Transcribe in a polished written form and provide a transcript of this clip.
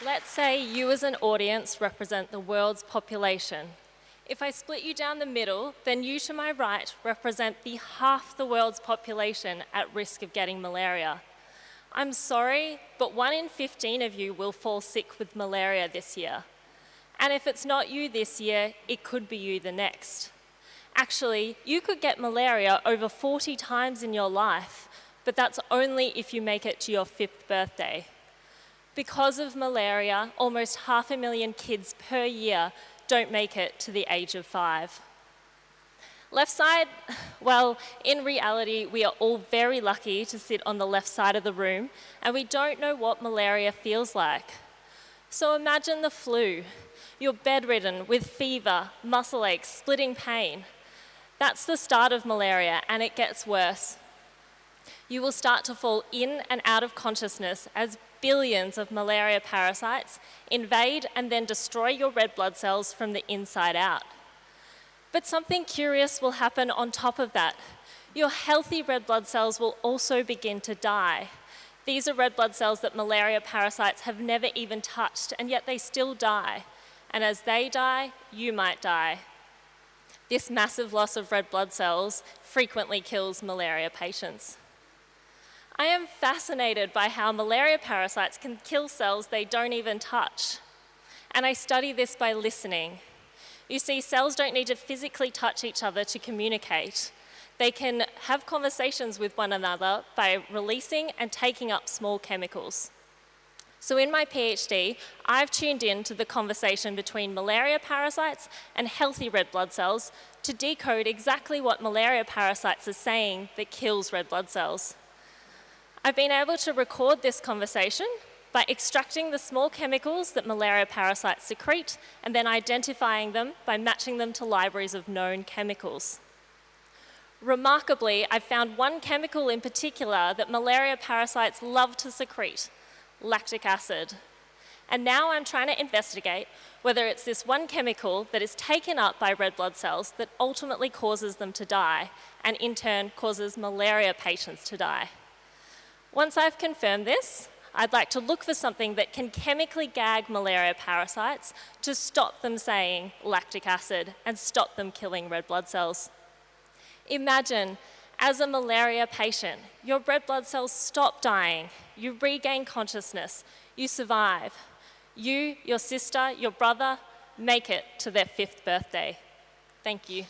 Let's say you as an audience represent the world's population. If I split you down the middle, then you to my right represent the half the world's population at risk of getting malaria. I'm sorry, but 1 in 15 of you will fall sick with malaria this year. And if it's not you this year, it could be you the next. Actually, you could get malaria over 40 times in your life, but that's only if you make it to your 5th birthday. Because of malaria, almost 500,000 kids per year don't make it to the age of 5. Left side, well, in reality, we are all very lucky to sit on the left side of the room, and we don't know what malaria feels like. So imagine the flu. You're bedridden with fever, muscle aches, splitting pain. That's the start of malaria, and it gets worse. You will start to fall in and out of consciousness as billions of malaria parasites invade and then destroy your red blood cells from the inside out. But something curious will happen on top of that. Your healthy red blood cells will also begin to die. These are red blood cells that malaria parasites have never even touched, and yet they still die. And as they die, you might die. This massive loss of red blood cells frequently kills malaria patients. I am fascinated by how malaria parasites can kill cells they don't even touch. And I study this by listening. You see, cells don't need to physically touch each other to communicate. They can have conversations with one another by releasing and taking up small chemicals. So in my PhD, I've tuned in to the conversation between malaria parasites and healthy red blood cells to decode exactly what malaria parasites are saying that kills red blood cells. I've been able to record this conversation by extracting the small chemicals that malaria parasites secrete and then identifying them by matching them to libraries of known chemicals. Remarkably, I've found one chemical in particular that malaria parasites love to secrete: lactic acid. And now I'm trying to investigate whether it's this one chemical that is taken up by red blood cells that ultimately causes them to die, and in turn causes malaria patients to die. Once I've confirmed this, I'd like to look for something that can chemically gag malaria parasites to stop them saying lactic acid and stop them killing red blood cells. Imagine, as a malaria patient, your red blood cells stop dying, you regain consciousness, you survive. You, your sister, your brother make it to their 5th birthday. Thank you.